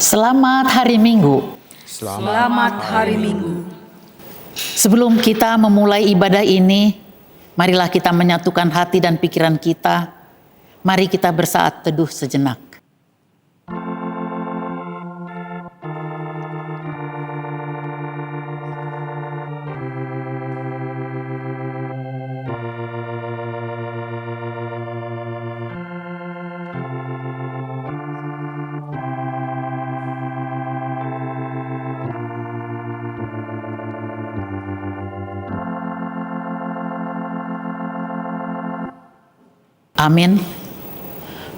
Selamat hari Minggu. Selamat hari Minggu. Sebelum kita memulai ibadah ini, marilah kita menyatukan hati dan pikiran kita. Mari kita bersaat teduh sejenak. Amin.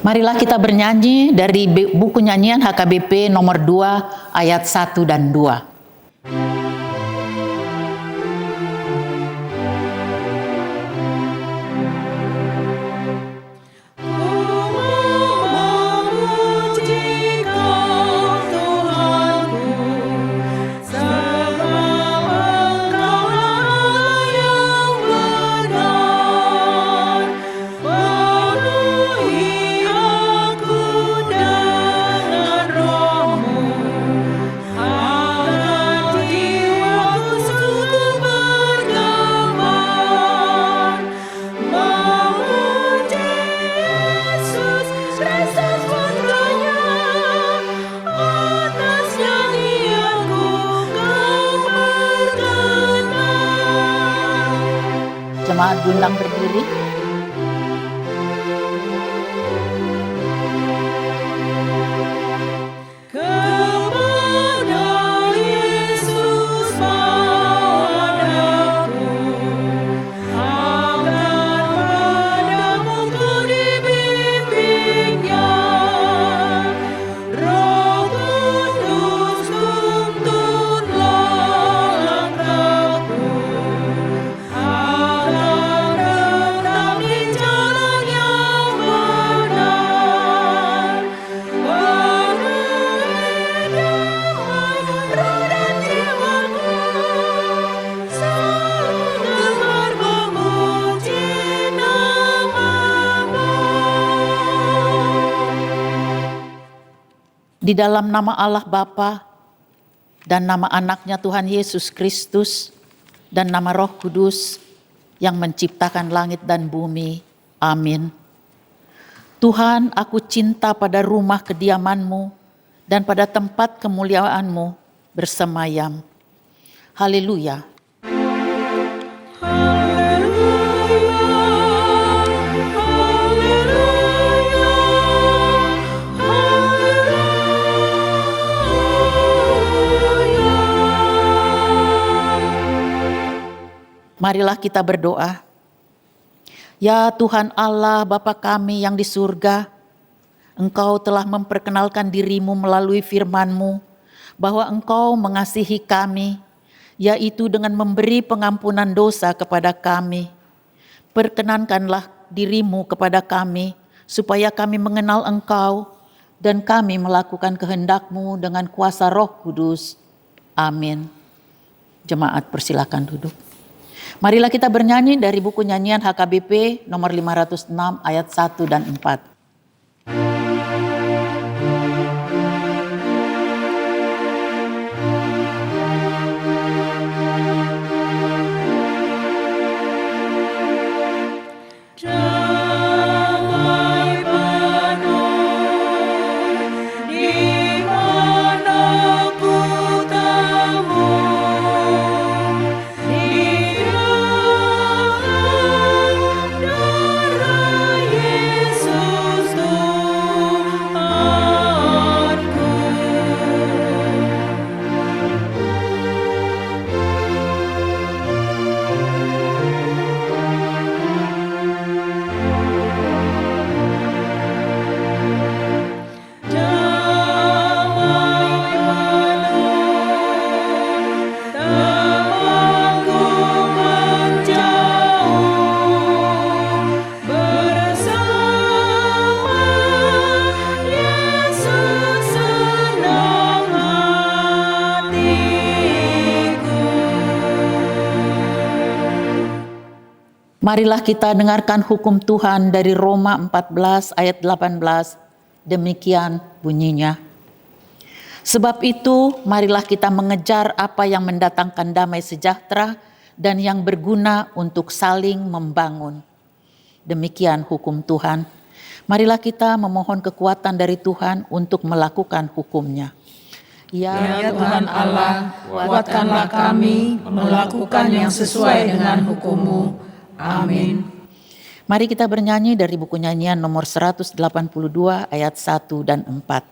Marilah kita bernyanyi dari buku nyanyian HKBP nomor 2 ayat 1 dan 2. Jemaat diundang berdiri. Di dalam nama Allah Bapa dan nama anaknya Tuhan Yesus Kristus dan nama Roh Kudus yang menciptakan langit dan bumi. Amin. Tuhan, aku cinta pada rumah kediaman-Mu dan pada tempat kemuliaan-Mu bersemayam. Haleluya. Marilah kita berdoa. Ya Tuhan Allah Bapa kami yang di surga, Engkau telah memperkenalkan diri-Mu melalui firman-Mu, bahwa Engkau mengasihi kami, yaitu dengan memberi pengampunan dosa kepada kami. Perkenankanlah diri-Mu kepada kami, supaya kami mengenal Engkau, dan kami melakukan kehendak-Mu dengan kuasa Roh Kudus. Amin. Jemaat persilakan duduk. Marilah kita bernyanyi dari buku nyanyian HKBP nomor 506 ayat 1 dan 4. Marilah kita dengarkan hukum Tuhan dari Roma 14 ayat 18. Demikian bunyinya. Sebab itu, marilah kita mengejar apa yang mendatangkan damai sejahtera dan yang berguna untuk saling membangun. Demikian hukum Tuhan. Marilah kita memohon kekuatan dari Tuhan untuk melakukan hukum-Nya. Ya Tuhan Allah, kuatkanlah kami melakukan yang sesuai dengan hukum-Mu. Amin. Mari kita bernyanyi dari buku nyanyian nomor 182 ayat 1 dan 4.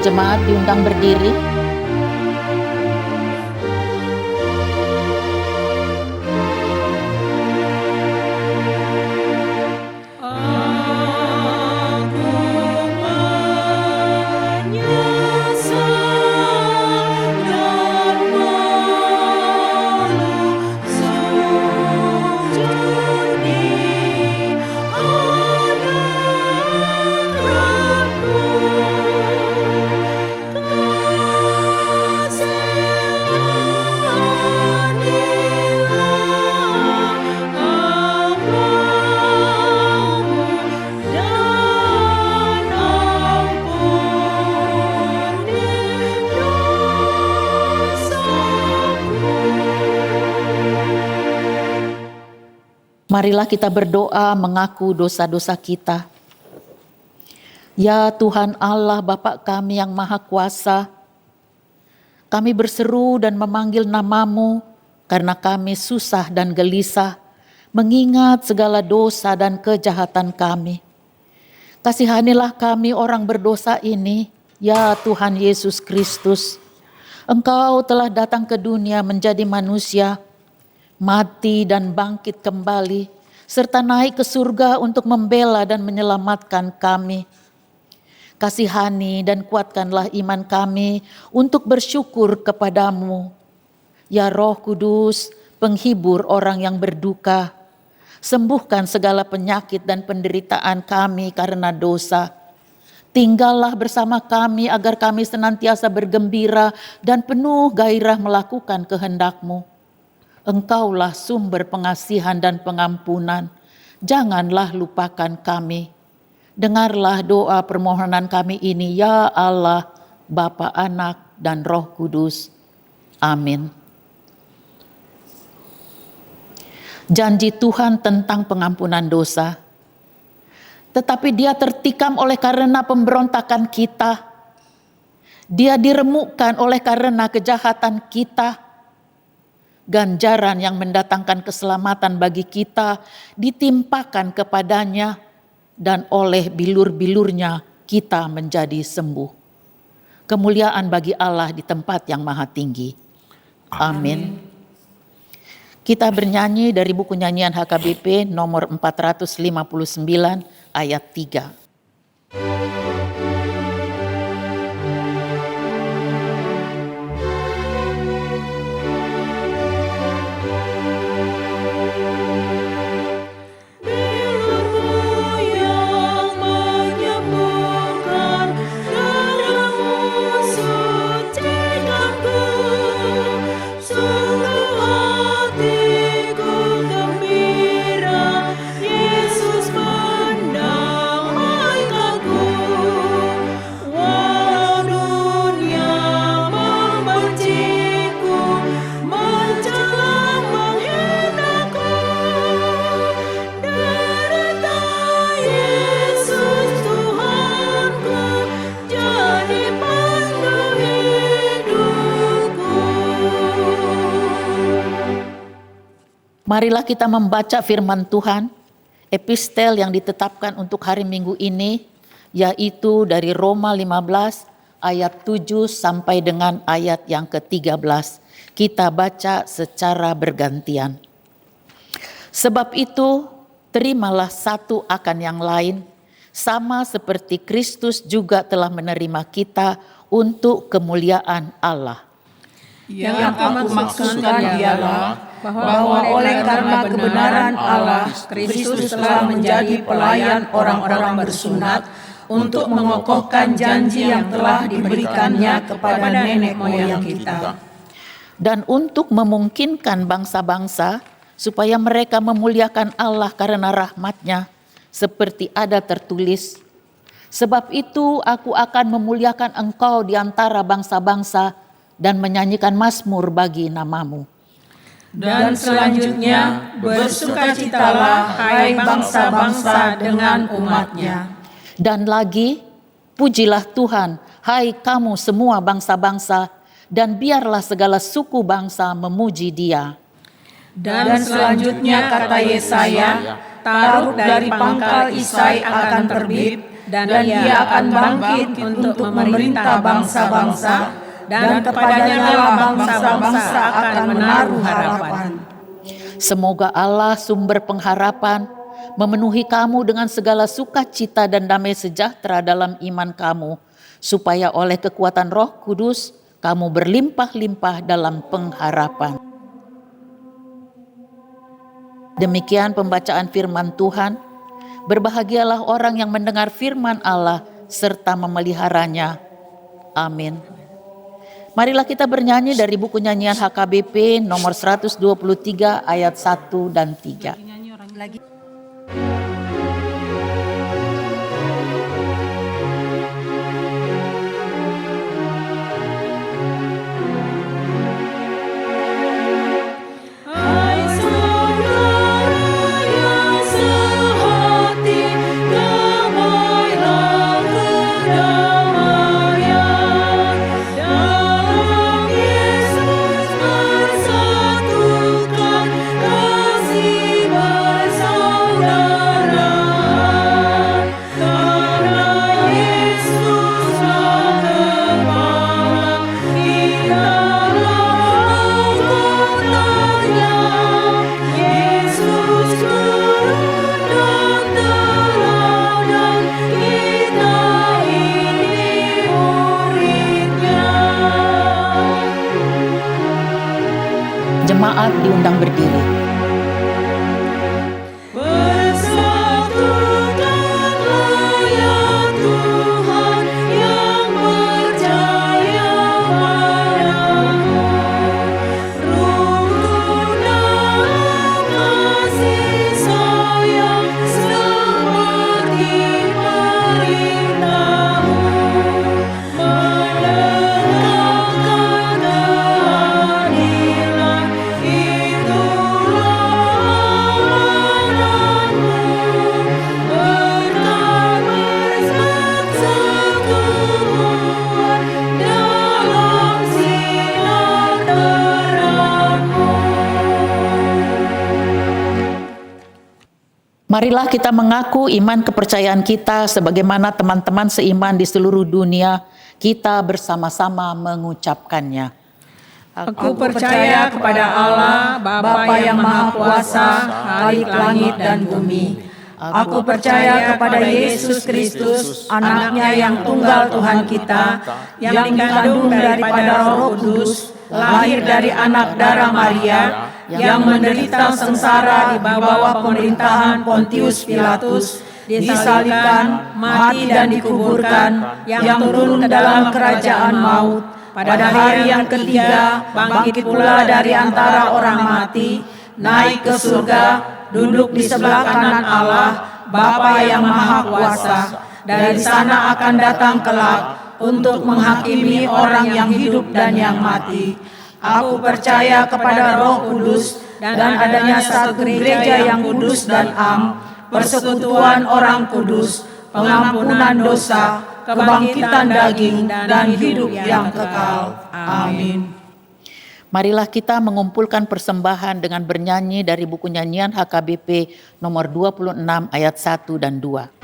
Jemaat diundang berdiri. Marilah kita berdoa mengaku dosa-dosa kita. Ya Tuhan Allah Bapa kami yang Maha Kuasa, kami berseru dan memanggil nama-Mu karena kami susah dan gelisah mengingat segala dosa dan kejahatan kami. Kasihanilah kami orang berdosa ini, ya Tuhan Yesus Kristus. Engkau telah datang ke dunia menjadi manusia, mati dan bangkit kembali, serta naik ke surga untuk membela dan menyelamatkan kami. Kasihani dan kuatkanlah iman kami untuk bersyukur kepadamu. Ya Roh Kudus, penghibur orang yang berduka, sembuhkan segala penyakit dan penderitaan kami karena dosa. Tinggallah bersama kami agar kami senantiasa bergembira dan penuh gairah melakukan kehendak-Mu. Engkaulah sumber pengasihan dan pengampunan. Janganlah lupakan kami. Dengarlah doa permohonan kami ini, ya Allah, Bapa, Anak, dan Roh Kudus. Amin. Janji Tuhan tentang pengampunan dosa. Tetapi Dia tertikam oleh karena pemberontakan kita. Dia diremukkan oleh karena kejahatan kita. Ganjaran yang mendatangkan keselamatan bagi kita ditimpakan kepadanya, dan oleh bilur-bilurnya kita menjadi sembuh. Kemuliaan bagi Allah di tempat yang maha tinggi. Amin. Kita bernyanyi dari buku nyanyian HKBP nomor 459 ayat 3. Yesus pandang Marilah kita membaca firman Tuhan, epistel yang ditetapkan untuk hari Minggu ini, yaitu dari Roma 15 ayat 7 sampai dengan ayat yang ke-13. Kita baca secara bergantian. Sebab itu, terimalah satu akan yang lain, sama seperti Kristus juga telah menerima kita untuk kemuliaan Allah. Yang aku maksudkan ialah bahwa oleh karena kebenaran Allah, Kristus telah menjadi pelayan orang-orang bersunat untuk mengokohkan janji yang telah diberikannya kepada nenek moyang kita. Dan untuk memungkinkan bangsa-bangsa supaya mereka memuliakan Allah karena rahmat-Nya, seperti ada tertulis, sebab itu aku akan memuliakan engkau di antara bangsa-bangsa dan menyanyikan mazmur bagi namamu. Dan selanjutnya, bersukacitalah hai bangsa-bangsa dengan umat-Nya. Dan lagi, pujilah Tuhan, hai kamu semua bangsa-bangsa, dan biarlah segala suku bangsa memuji Dia. Dan selanjutnya kata Yesaya, taruh dari pangkal Isai akan terbit, dan ia akan bangkit untuk memerintah bangsa-bangsa, dan kepadanya lah bangsa-bangsa akan menaruh harapan. Semoga Allah sumber pengharapan memenuhi kamu dengan segala sukacita dan damai sejahtera dalam iman kamu, supaya oleh kekuatan Roh Kudus kamu berlimpah-limpah dalam pengharapan. Demikian pembacaan firman Tuhan. Berbahagialah orang yang mendengar firman Allah serta memeliharanya. Amin. Marilah kita bernyanyi dari buku nyanyian HKBP nomor 123 ayat 1 dan 3. Jemaat diundang berdiri. Bersatukanlah ya Tuhan yang percaya padamu, rukun dalam kasih sayang seperti perintahmu, menegakkan keadilan. Marilah kita mengaku iman kepercayaan kita sebagaimana teman-teman seiman di seluruh dunia, kita bersama-sama mengucapkannya. Aku percaya kepada Allah, Bapa yang Maha Kuasa, Khalik langit dan bumi. Aku percaya kepada Yesus Kristus, Anak-Nya yang tunggal Tuhan kita, yang dikandung daripada Roh Kudus, lahir dari anak darah Maria, yang menderita sengsara di bawah pemerintahan Pontius Pilatus, disalibkan, mati dan dikuburkan, yang turun ke dalam kerajaan maut. Pada hari yang ketiga, bangkit pula dari antara orang mati, naik ke surga, duduk di sebelah kanan Allah, Bapa yang Maha Kuasa. Dari sana akan datang kelak untuk menghakimi orang yang hidup dan yang mati. Aku percaya kepada Roh Kudus dan adanya satu gereja yang kudus dan am, persekutuan orang kudus, pengampunan dosa, kebangkitan daging, dan hidup yang kekal. Amin. Marilah kita mengumpulkan persembahan dengan bernyanyi dari buku nyanyian HKBP nomor 26 ayat 1 dan 2.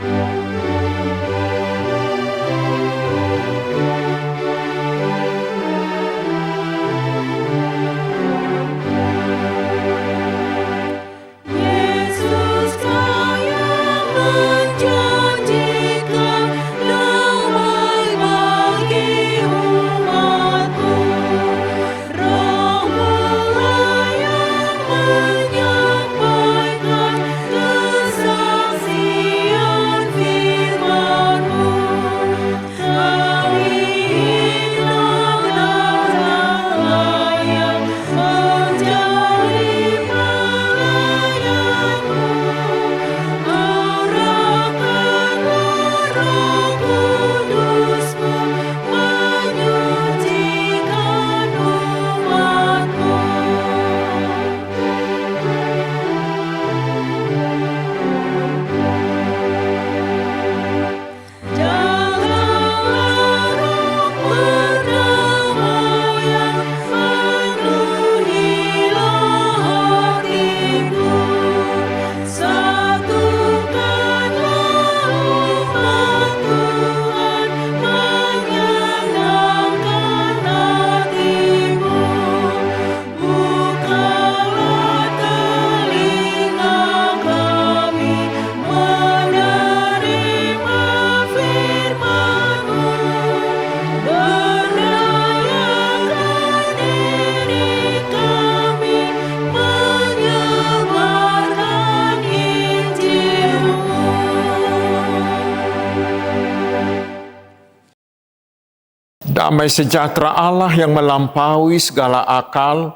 Damai sejahtera Allah yang melampaui segala akal,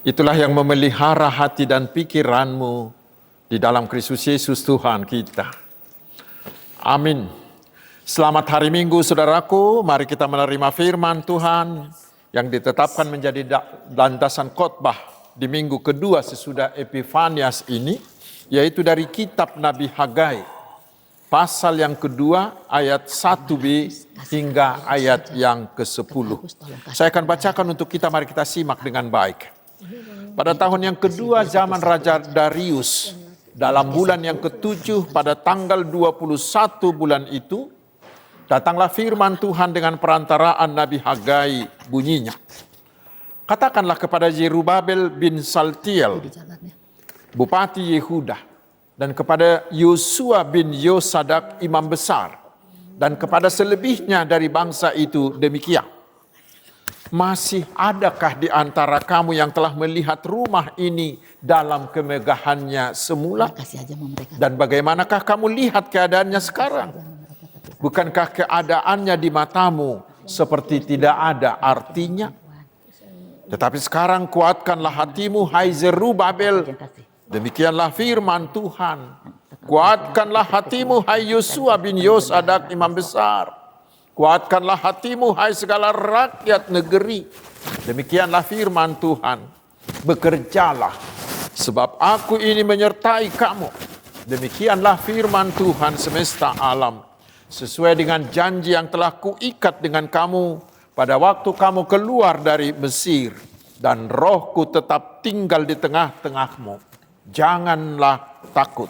itulah yang memelihara hati dan pikiranmu di dalam Kristus Yesus Tuhan kita. Amin. Selamat hari Minggu saudaraku, mari kita menerima firman Tuhan yang ditetapkan menjadi landasan khotbah di minggu kedua sesudah Epifanias ini, yaitu dari kitab Nabi Hagai, pasal yang kedua ayat 1b hingga ayat yang ke-10. Saya akan bacakan untuk kita, mari kita simak dengan baik. Pada tahun yang kedua zaman Raja Darius, dalam bulan yang ke-7 pada tanggal 21 bulan itu, datanglah firman Tuhan dengan perantaraan Nabi Hagai, bunyinya. Katakanlah kepada Zerubabel bin Saltiel, Bupati Yehuda, dan kepada Yosua bin Yosadak, imam besar, dan kepada selebihnya dari bangsa itu demikian. Masih adakah di antara kamu yang telah melihat rumah ini dalam kemegahannya semula? Dan bagaimanakah kamu lihat keadaannya sekarang? Bukankah keadaannya di matamu seperti tidak ada artinya? Tetapi sekarang kuatkanlah hatimu, hai Zerubabel. Demikianlah firman Tuhan. Kuatkanlah hatimu, hai Yosua bin Yosadak, imam besar. Kuatkanlah hatimu, hai segala rakyat negeri. Demikianlah firman Tuhan. Bekerjalah, sebab aku ini menyertai kamu. Demikianlah firman Tuhan semesta alam. Sesuai dengan janji yang telah kuikat dengan kamu pada waktu kamu keluar dari Mesir. Dan rohku tetap tinggal di tengah-tengahmu. Janganlah takut.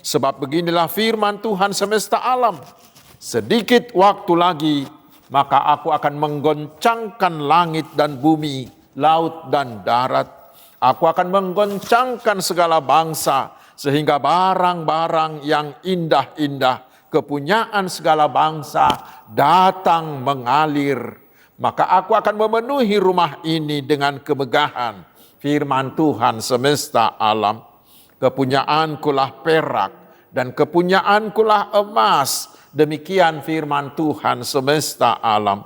Sebab beginilah firman Tuhan semesta alam. Sedikit waktu lagi, maka aku akan menggoncangkan langit dan bumi, laut dan darat. Aku akan menggoncangkan segala bangsa, sehingga barang-barang yang indah-indah, kepunyaan segala bangsa, datang mengalir. Maka aku akan memenuhi rumah ini dengan kemegahan. Firman Tuhan semesta alam. Kepunyaankulah perak dan kepunyaankulah emas. Demikian firman Tuhan semesta alam.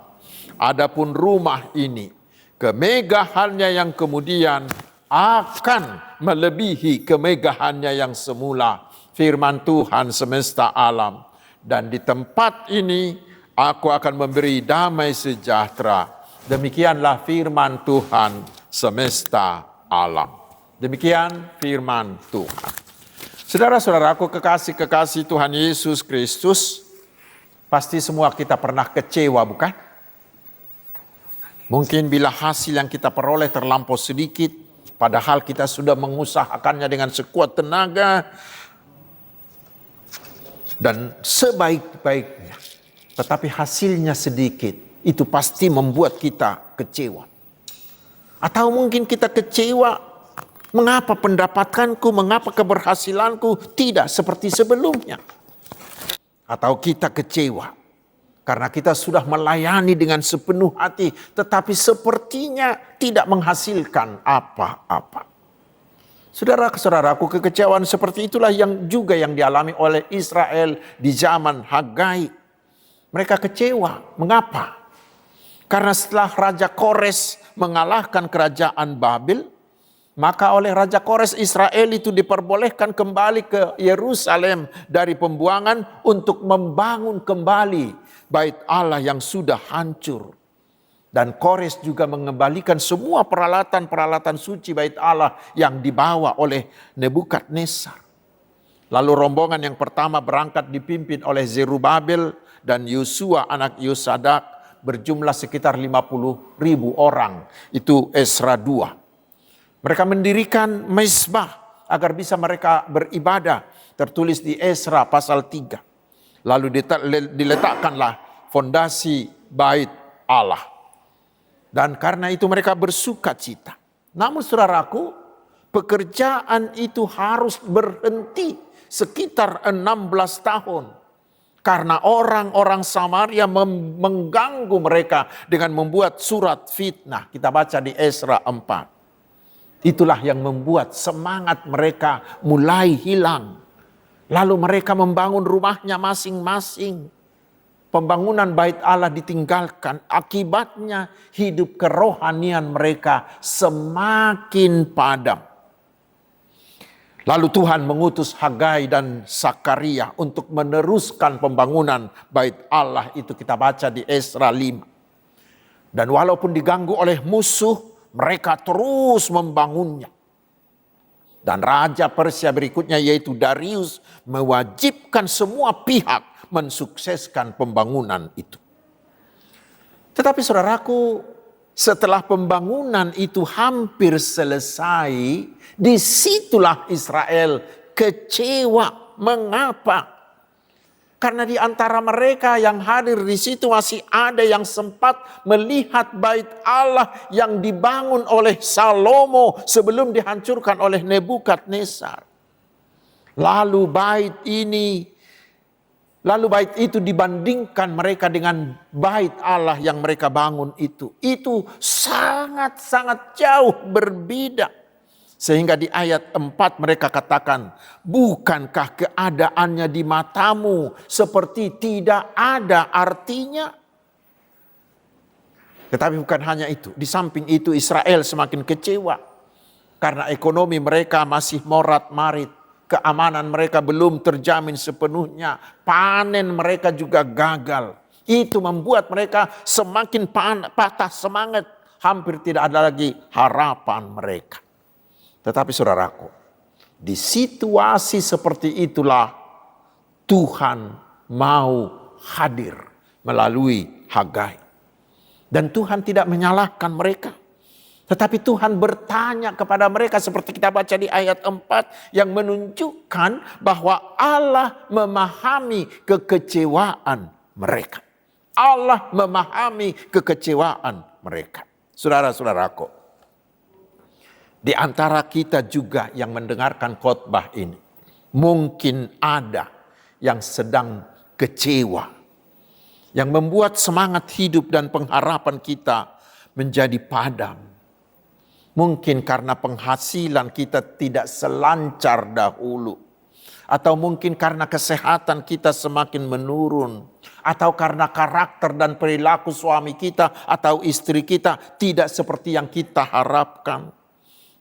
Adapun rumah ini, kemegahannya yang kemudian akan melebihi kemegahannya yang semula. Firman Tuhan semesta alam. Dan di tempat ini aku akan memberi damai sejahtera. Demikianlah firman Tuhan semesta alam. Demikian firman Tuhan. Saudara-saudaraku, kekasih-kekasih Tuhan Yesus Kristus, pasti semua kita pernah kecewa, bukan? Mungkin bila hasil yang kita peroleh terlampau sedikit, padahal kita sudah mengusahakannya dengan sekuat tenaga dan sebaik-baiknya, tetapi hasilnya sedikit, itu pasti membuat kita kecewa. Atau mungkin kita kecewa, mengapa pendapatkanku, mengapa keberhasilanku tidak seperti sebelumnya. Atau kita kecewa karena kita sudah melayani dengan sepenuh hati, tetapi sepertinya tidak menghasilkan apa-apa. Saudara-saudaraku, kekecewaan seperti itulah yang dialami oleh Israel di zaman Hagai. Mereka kecewa. Mengapa? Karena setelah Raja Kores mengalahkan kerajaan Babel, maka oleh Raja Kores Israel itu diperbolehkan kembali ke Yerusalem dari pembuangan untuk membangun kembali bait Allah yang sudah hancur. Dan Kores juga mengembalikan semua peralatan-peralatan suci bait Allah yang dibawa oleh Nebukadnezar. Lalu rombongan yang pertama berangkat dipimpin oleh Zerubabel dan Yosua anak Yosadak, berjumlah sekitar 50.000 orang. Itu Esra 2. Mereka mendirikan mezbah agar bisa mereka beribadah. Tertulis di Esra pasal 3. Lalu diletakkanlah fondasi bait Allah. Dan karena itu mereka bersuka cita. Namun saudaraku, pekerjaan itu harus berhenti sekitar 16 tahun. Karena orang-orang Samaria mengganggu mereka dengan membuat surat fitnah. Kita baca di Esra 4. Itulah yang membuat semangat mereka mulai hilang. Lalu mereka membangun rumahnya masing-masing. Pembangunan bait Allah ditinggalkan. Akibatnya hidup kerohanian mereka semakin padam. Lalu Tuhan mengutus Hagai dan Sakaria untuk meneruskan pembangunan bait Allah itu, kita baca di Esra 5. Dan walaupun diganggu oleh musuh, mereka terus membangunnya. Dan Raja Persia berikutnya yaitu Darius mewajibkan semua pihak mensukseskan pembangunan itu. Tetapi saudaraku, setelah pembangunan itu hampir selesai, disitulah Israel kecewa. Mengapa? Karena di antara mereka yang hadir di situ masih ada yang sempat melihat bait Allah yang dibangun oleh Salomo sebelum dihancurkan oleh Nebukadnezar. Lalu bait itu dibandingkan mereka dengan bait Allah yang mereka bangun itu. Itu sangat-sangat jauh berbeda. Sehingga di ayat 4 mereka katakan, bukankah keadaannya di matamu seperti tidak ada artinya? Tetapi bukan hanya itu. Di samping itu Israel semakin kecewa. Karena ekonomi mereka masih morat-marit. Keamanan mereka belum terjamin sepenuhnya. Panen mereka juga gagal. Itu membuat mereka semakin patah semangat. Hampir tidak ada lagi harapan mereka. Tetapi saudaraku, di situasi seperti itulah Tuhan mau hadir melalui Hagai. Dan Tuhan tidak menyalahkan mereka. Tetapi Tuhan bertanya kepada mereka seperti kita baca di ayat 4 yang menunjukkan bahwa Allah memahami kekecewaan mereka. Allah memahami kekecewaan mereka. Saudara-saudaraku, di antara kita juga yang mendengarkan khotbah ini, mungkin ada yang sedang kecewa, yang membuat semangat hidup dan pengharapan kita menjadi padam. Mungkin karena penghasilan kita tidak selancar dahulu, atau mungkin karena kesehatan kita semakin menurun, atau karena karakter dan perilaku suami kita atau istri kita tidak seperti yang kita harapkan.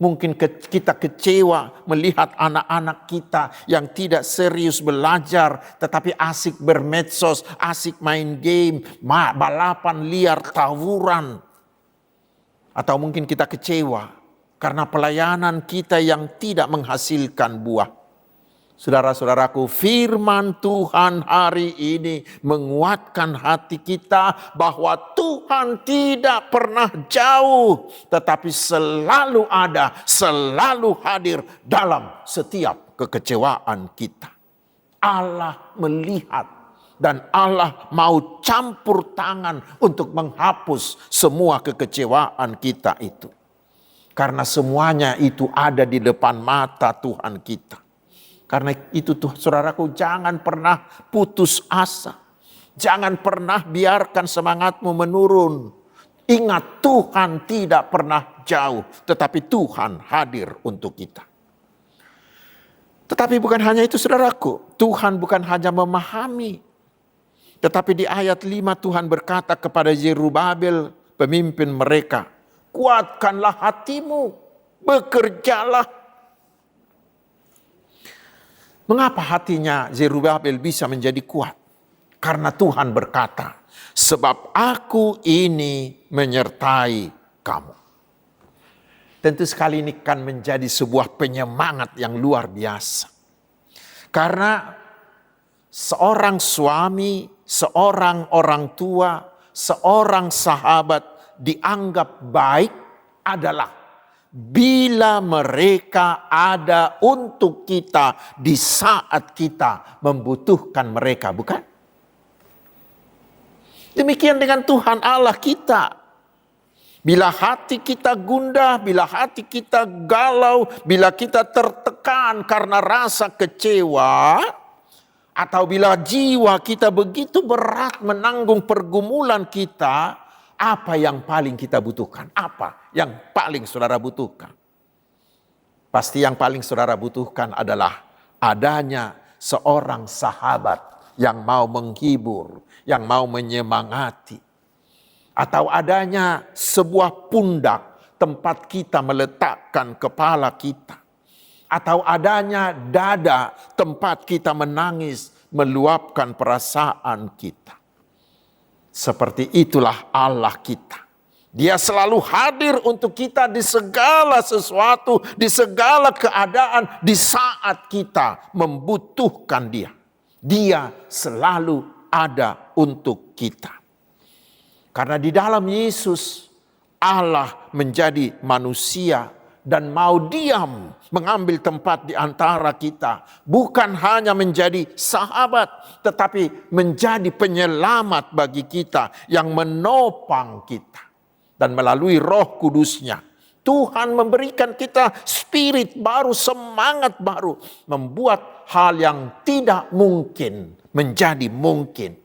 Mungkin kita kecewa melihat anak-anak kita yang tidak serius belajar, tetapi asik bermedsos, asik main game, balapan liar, tawuran. Atau mungkin kita kecewa karena pelayanan kita yang tidak menghasilkan buah. Saudara-saudaraku, firman Tuhan hari ini menguatkan hati kita bahwa Tuhan tidak pernah jauh, tetapi selalu ada, selalu hadir dalam setiap kekecewaan kita. Allah melihat dan Allah mau campur tangan untuk menghapus semua kekecewaan kita itu. Karena semuanya itu ada di depan mata Tuhan kita. Karena itu tuh saudaraku, jangan pernah putus asa. Jangan pernah biarkan semangatmu menurun. Ingat, Tuhan tidak pernah jauh, tetapi Tuhan hadir untuk kita. Tetapi bukan hanya itu saudaraku, Tuhan bukan hanya memahami. Tetapi di ayat 5 Tuhan berkata kepada Zerubabel, pemimpin mereka, kuatkanlah hatimu, bekerjalah. Mengapa hatinya Zerubabel bisa menjadi kuat? Karena Tuhan berkata, sebab aku ini menyertai kamu. Tentu sekali ini kan menjadi sebuah penyemangat yang luar biasa. Karena seorang suami, seorang orang tua, seorang sahabat dianggap baik adalah bila mereka ada untuk kita di saat kita membutuhkan mereka, bukan? Demikian dengan Tuhan Allah kita. Bila hati kita gundah, bila hati kita galau, bila kita tertekan karena rasa kecewa, atau bila jiwa kita begitu berat menanggung pergumulan kita, apa yang paling kita butuhkan? Apa yang paling saudara butuhkan? Pasti yang paling saudara butuhkan adalah adanya seorang sahabat yang mau menghibur, yang mau menyemangati. Atau adanya sebuah pundak tempat kita meletakkan kepala kita. Atau adanya dada tempat kita menangis, meluapkan perasaan kita. Seperti itulah Allah kita. Dia selalu hadir untuk kita di segala sesuatu, di segala keadaan, di saat kita membutuhkan Dia. Dia selalu ada untuk kita. Karena di dalam Yesus, Allah menjadi manusia dan mau diam mengambil tempat di antara kita. Bukan hanya menjadi sahabat, tetapi menjadi penyelamat bagi kita yang menopang kita. Dan melalui Roh Kudus-Nya, Tuhan memberikan kita spirit baru, semangat baru. Membuat hal yang tidak mungkin menjadi mungkin.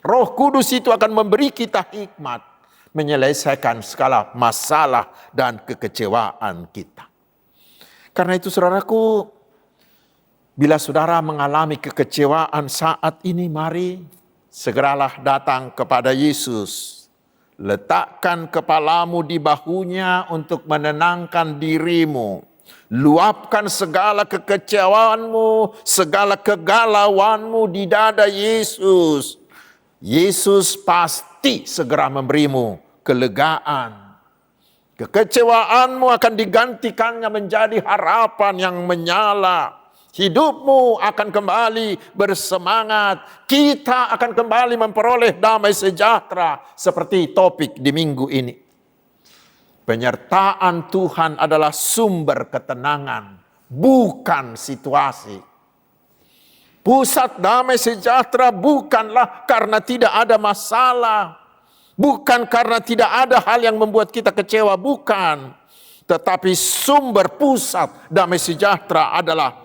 Roh Kudus itu akan memberi kita hikmat menyelesaikan segala masalah dan kekecewaan kita. Karena itu saudaraku, bila saudara mengalami kekecewaan saat ini, mari segeralah datang kepada Yesus. Letakkan kepalamu di bahunya untuk menenangkan dirimu. Luapkan segala kekecewaanmu, segala kegalauanmu di dada Yesus. Yesus pasti segera memberimu kelegaan. Kekecewaanmu akan digantikannya menjadi harapan yang menyala. Hidupmu akan kembali bersemangat. Kita akan kembali memperoleh damai sejahtera seperti topik di minggu ini. Penyertaan Tuhan adalah sumber ketenangan, bukan situasi. Pusat damai sejahtera bukanlah karena tidak ada masalah. Bukan karena tidak ada hal yang membuat kita kecewa, bukan. Tetapi sumber pusat damai sejahtera adalah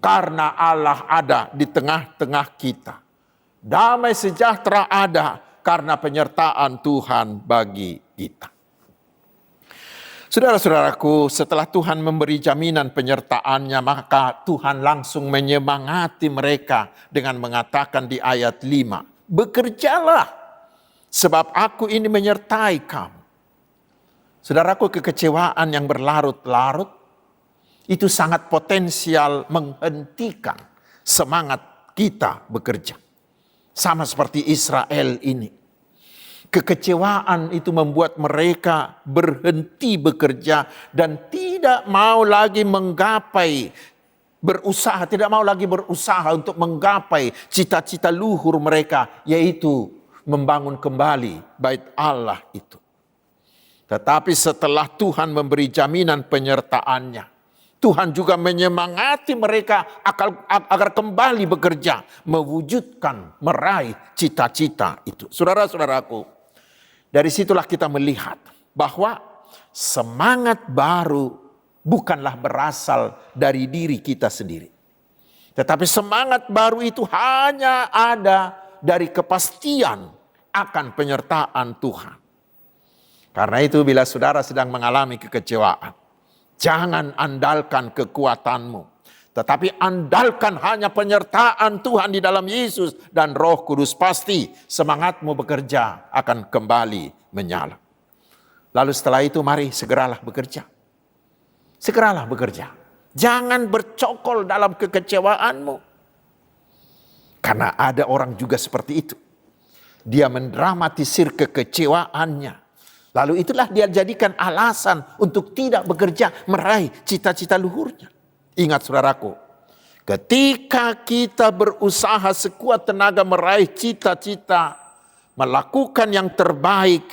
karena Allah ada di tengah-tengah kita. Damai sejahtera ada karena penyertaan Tuhan bagi kita. Saudara-saudaraku, setelah Tuhan memberi jaminan penyertaannya, maka Tuhan langsung menyemangati mereka dengan mengatakan di ayat 5, bekerjalah, sebab aku ini menyertai kamu. Saudaraku, kekecewaan yang berlarut-larut, itu sangat potensial menghentikan semangat kita bekerja. Sama seperti Israel ini. Kekecewaan itu membuat mereka berhenti bekerja dan tidak mau lagi menggapai berusaha, tidak mau lagi berusaha untuk menggapai cita-cita luhur mereka, yaitu membangun kembali bait Allah itu. Tetapi setelah Tuhan memberi jaminan penyertaannya, Tuhan juga menyemangati mereka agar kembali bekerja, mewujudkan, meraih cita-cita itu. Saudara-saudaraku, dari situlah kita melihat bahwa semangat baru bukanlah berasal dari diri kita sendiri. Tetapi semangat baru itu hanya ada dari kepastian akan penyertaan Tuhan. Karena itu bila saudara sedang mengalami kekecewaan, jangan andalkan kekuatanmu, tetapi andalkan hanya penyertaan Tuhan di dalam Yesus dan Roh Kudus. Pasti semangatmu bekerja akan kembali menyala. Lalu setelah itu mari segeralah bekerja. Segeralah bekerja. Jangan bercokol dalam kekecewaanmu. Karena ada orang juga seperti itu. Dia mendramatisir kekecewaannya. Lalu itulah dia jadikan alasan untuk tidak bekerja meraih cita-cita luhurnya. Ingat saudaraku, ketika kita berusaha sekuat tenaga meraih cita-cita, melakukan yang terbaik,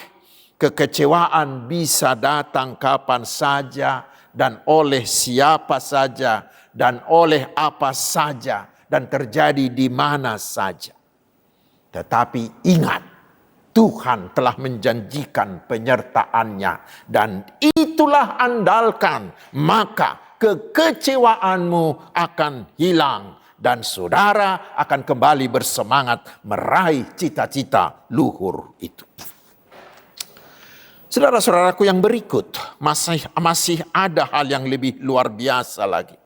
kekecewaan bisa datang kapan saja dan oleh siapa saja dan oleh apa saja dan terjadi di mana saja. Tetapi ingat, Tuhan telah menjanjikan penyertaannya dan itulah andalkan, maka kekecewaanmu akan hilang dan saudara akan kembali bersemangat meraih cita-cita luhur itu. Saudara-saudaraku yang berikut, masih ada hal yang lebih luar biasa lagi.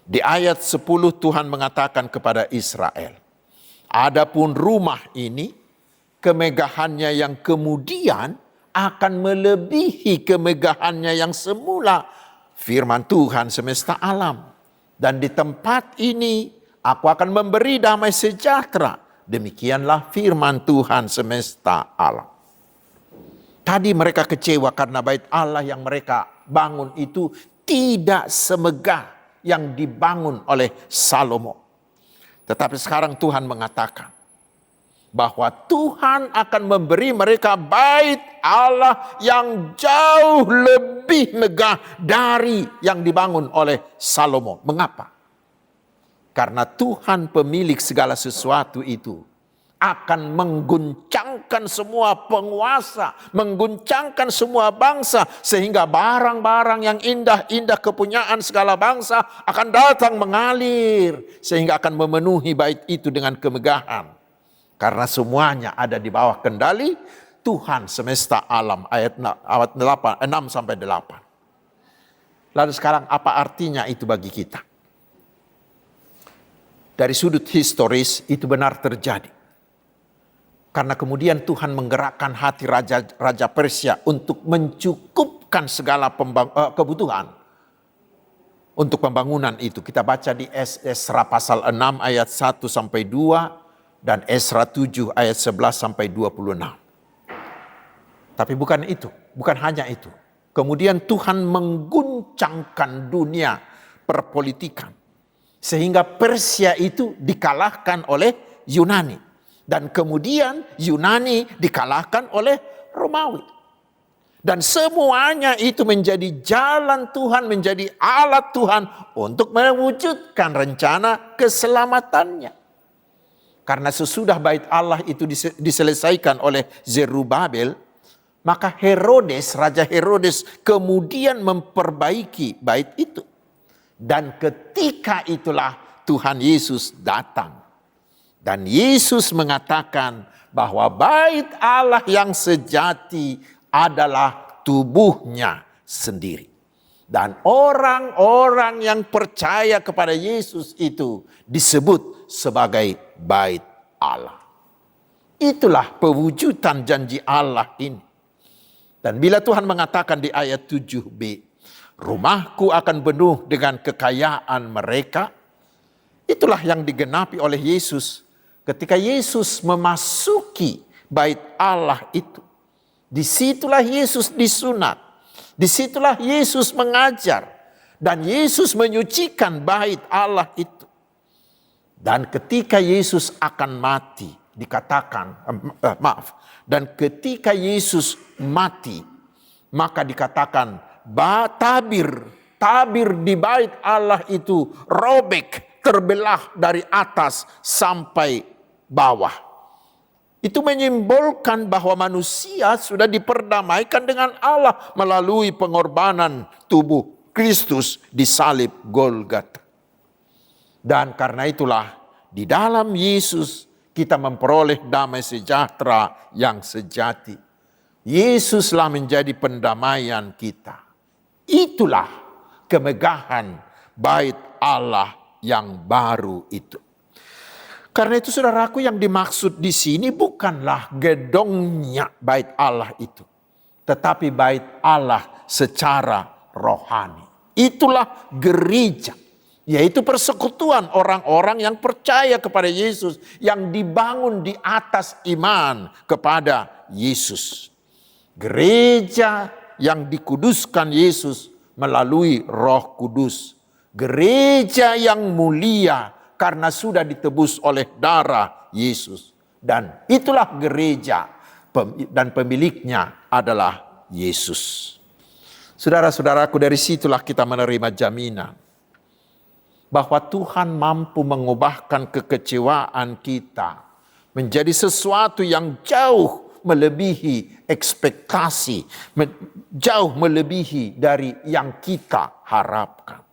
Di ayat 10 Tuhan mengatakan kepada Israel, adapun rumah ini, kemegahannya yang kemudian akan melebihi kemegahannya yang semula. Firman Tuhan semesta alam. Dan di tempat ini aku akan memberi damai sejahtera. Demikianlah firman Tuhan semesta alam. Tadi mereka kecewa karena bait Allah yang mereka bangun itu tidak semegah yang dibangun oleh Salomo. Tetapi sekarang Tuhan mengatakan bahwa Tuhan akan memberi mereka bait Allah yang jauh lebih megah dari yang dibangun oleh Salomo. Mengapa? Karena Tuhan pemilik segala sesuatu itu akan mengguncangkan semua penguasa, mengguncangkan semua bangsa, sehingga barang-barang yang indah-indah kepunyaan segala bangsa akan datang mengalir, sehingga akan memenuhi bait itu dengan kemegahan. Karena semuanya ada di bawah kendali Tuhan semesta alam. Ayat 6-8. Lalu sekarang apa artinya itu bagi kita? Dari sudut historis itu benar terjadi. Karena kemudian Tuhan menggerakkan hati Raja Persia untuk mencukupkan segala kebutuhan untuk pembangunan itu. Kita baca di Esra pasal 6 ayat 1-2. Dan Esra 7 ayat 11-26. Tapi bukan itu, bukan hanya itu. Kemudian Tuhan mengguncangkan dunia perpolitikan. Sehingga Persia itu dikalahkan oleh Yunani. Dan kemudian Yunani dikalahkan oleh Romawi. Dan semuanya itu menjadi jalan Tuhan, menjadi alat Tuhan untuk mewujudkan rencana keselamatannya. Karena sesudah bait Allah itu diselesaikan oleh Zerubabel, maka Raja Herodes kemudian memperbaiki bait itu. Dan ketika itulah Tuhan Yesus datang. Dan Yesus mengatakan bahwa bait Allah yang sejati adalah tubuhnya sendiri. Dan orang-orang yang percaya kepada Yesus itu disebut sebagai bait Allah. Itulah pewujudan janji Allah ini. Dan bila Tuhan mengatakan di ayat 7b, rumahku akan penuh dengan kekayaan mereka, itulah yang digenapi oleh Yesus ketika Yesus memasuki bait Allah itu. Disitulah Yesus disunat. Disitulah Yesus mengajar. Dan Yesus menyucikan bait Allah itu. Dan ketika Yesus akan mati, dikatakan, dan ketika Yesus mati, maka dikatakan, tabir di bait Allah itu robek, terbelah dari atas sampai bawah. Itu menyimbolkan bahwa manusia sudah diperdamaikan dengan Allah melalui pengorbanan tubuh Kristus di salib Golgota. Dan karena itulah di dalam Yesus kita memperoleh damai sejahtera yang sejati. Yesuslah menjadi pendamaian kita. Itulah kemegahan bait Allah yang baru itu. Karena itu saudaraku, yang dimaksud di sini bukanlah gedongnya bait Allah itu, tetapi bait Allah secara rohani. Itulah gereja, yaitu persekutuan orang-orang yang percaya kepada Yesus, yang dibangun di atas iman kepada Yesus. Gereja yang dikuduskan Yesus melalui Roh Kudus. Gereja yang mulia karena sudah ditebus oleh darah Yesus. Dan itulah gereja, dan pemiliknya adalah Yesus. Saudara-saudaraku, dari situlah kita menerima jaminan bahwa Tuhan mampu mengubahkan kekecewaan kita menjadi sesuatu yang jauh melebihi ekspektasi, jauh melebihi dari yang kita harapkan.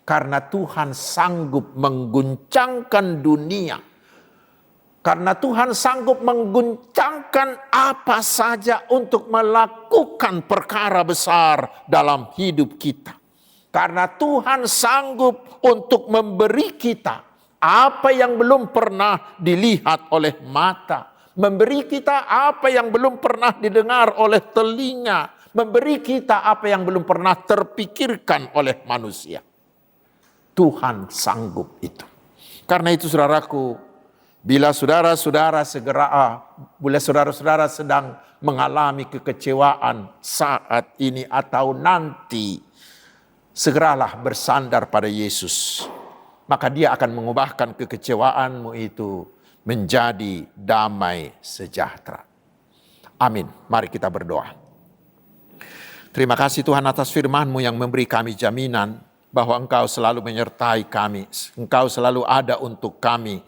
Karena Tuhan sanggup mengguncangkan dunia. Karena Tuhan sanggup mengguncangkan apa saja untuk melakukan perkara besar dalam hidup kita. Karena Tuhan sanggup untuk memberi kita apa yang belum pernah dilihat oleh mata. Memberi kita apa yang belum pernah didengar oleh telinga. Memberi kita apa yang belum pernah terpikirkan oleh manusia. Tuhan sanggup itu. Karena itu saudaraku, bila saudara-saudara sedang mengalami kekecewaan saat ini atau nanti, segeralah bersandar pada Yesus. Maka Dia akan mengubahkan kekecewaanmu itu menjadi damai sejahtera. Amin. Mari kita berdoa. Terima kasih Tuhan atas firman-Mu yang memberi kami jaminan bahwa Engkau selalu menyertai kami. Engkau selalu ada untuk kami.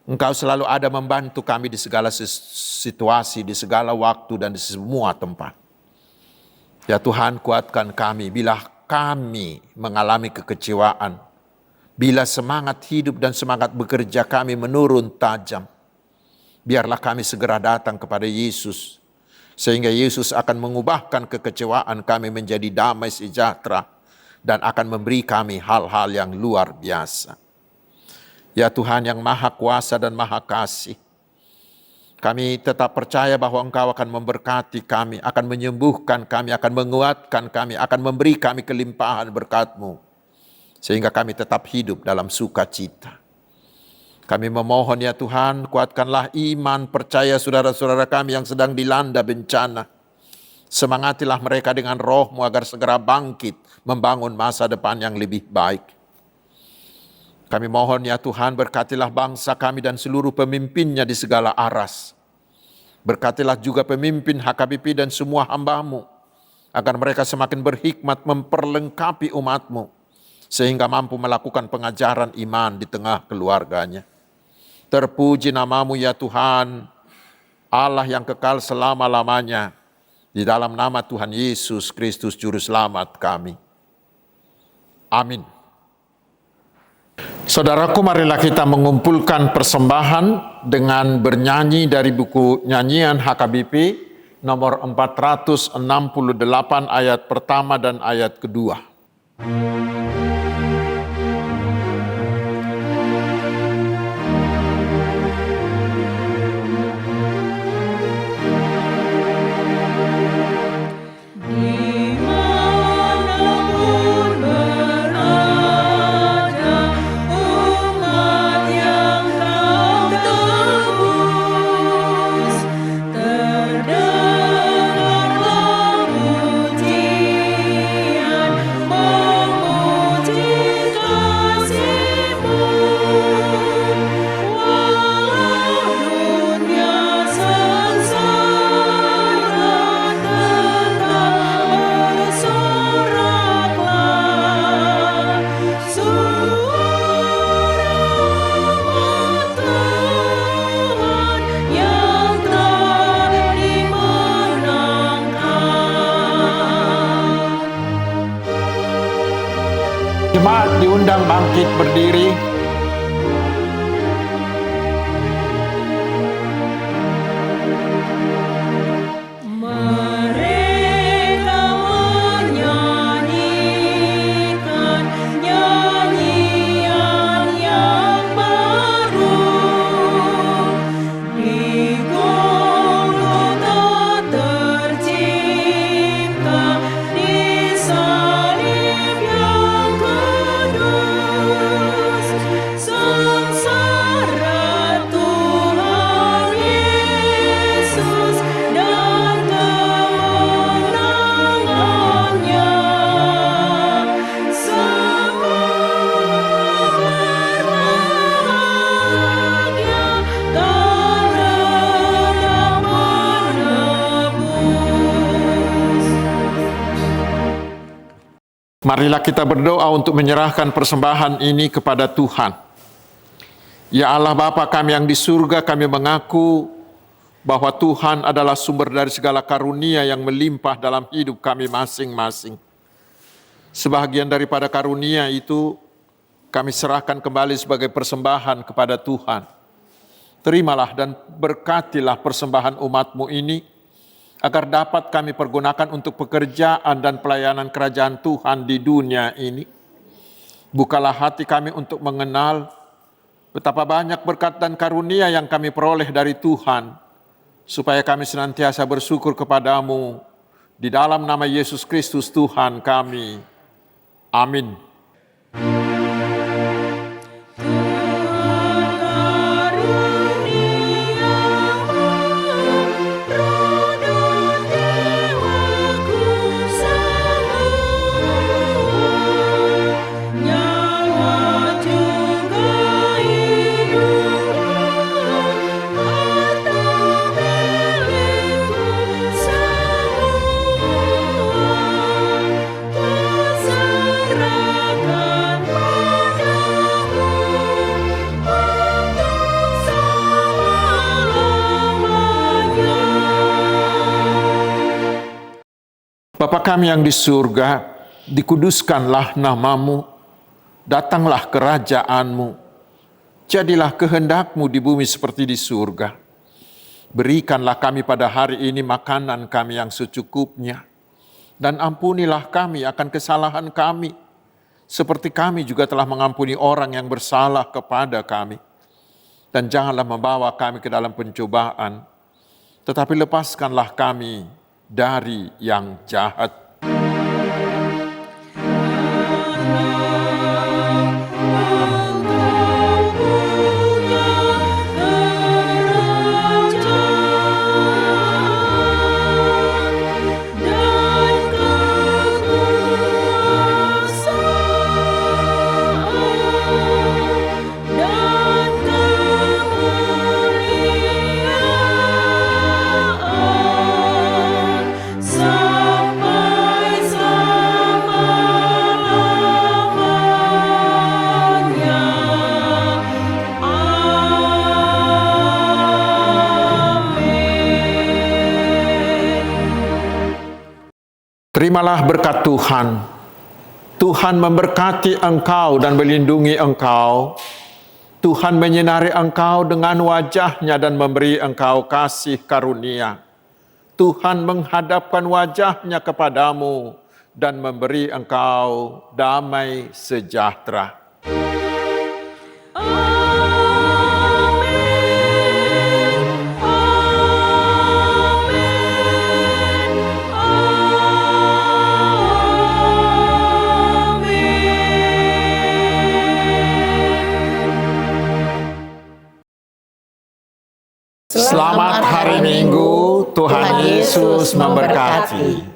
Engkau selalu ada membantu kami di segala situasi, di segala waktu, dan di semua tempat. Ya Tuhan, kuatkan kami bila kami mengalami kekecewaan. Bila semangat hidup dan semangat bekerja kami menurun tajam. Biarlah kami segera datang kepada Yesus. Sehingga Yesus akan mengubahkan kekecewaan kami menjadi damai sejahtera. Dan akan memberi kami hal-hal yang luar biasa. Ya Tuhan yang Maha Kuasa dan Maha Kasih, kami tetap percaya bahwa Engkau akan memberkati kami, akan menyembuhkan kami, akan menguatkan kami, akan memberi kami kelimpahan berkat-Mu. Sehingga kami tetap hidup dalam sukacita. Kami memohon ya Tuhan, kuatkanlah iman percaya saudara-saudara kami yang sedang dilanda bencana. Semangatilah mereka dengan Roh-Mu agar segera bangkit, membangun masa depan yang lebih baik. Kami mohon ya Tuhan, berkatilah bangsa kami dan seluruh pemimpinnya di segala aras. Berkatilah juga pemimpin HKBP dan semua hamba-Mu, agar mereka semakin berhikmat memperlengkapi umat-Mu, sehingga mampu melakukan pengajaran iman di tengah keluarganya. Terpuji nama-Mu ya Tuhan, Allah yang kekal selama-lamanya. Di dalam nama Tuhan Yesus Kristus Juru Selamat kami. Amin. Saudaraku, marilah kita mengumpulkan persembahan dengan bernyanyi dari buku nyanyian HKBP nomor 468 ayat pertama dan ayat kedua. Terdengar pujian diundang bangkit berdiri. Mereka menyanyikan nyanyian yang baru di Golgota tercipta di salib yang kudus sengsara Tuhan Yesus dan kemenangannya semua berbahagia karena menebus. Marilah kita berdoa untuk menyerahkan persembahan ini kepada Tuhan. Ya Allah Bapa kami yang di surga, kami mengaku bahwa Tuhan adalah sumber dari segala karunia yang melimpah dalam hidup kami masing-masing. Sebahagian daripada karunia itu kami serahkan kembali sebagai persembahan kepada Tuhan. Terimalah dan berkatilah persembahan umat-Mu ini, agar dapat kami pergunakan untuk pekerjaan dan pelayanan kerajaan Tuhan di dunia ini. Bukalah hati kami untuk mengenal betapa banyak berkat dan karunia yang kami peroleh dari Tuhan, supaya kami senantiasa bersyukur kepadamu di dalam nama Yesus Kristus Tuhan kami. Amin. Bapa kami yang di surga, dikuduskanlah nama-Mu, datanglah kerajaan-Mu, jadilah kehendak-Mu di bumi seperti di surga. Berikanlah kami pada hari ini makanan kami yang secukupnya, dan ampunilah kami akan kesalahan kami, seperti kami juga telah mengampuni orang yang bersalah kepada kami. Dan janganlah membawa kami ke dalam pencobaan, tetapi lepaskanlah kami dari yang jahat. Terimalah berkat Tuhan. Tuhan memberkati engkau dan melindungi engkau. Tuhan menyinari engkau dengan wajah-Nya dan memberi engkau kasih karunia. Tuhan menghadapkan wajah-Nya kepadamu dan memberi engkau damai sejahtera. Selamat hari Minggu, Tuhan Yesus memberkati.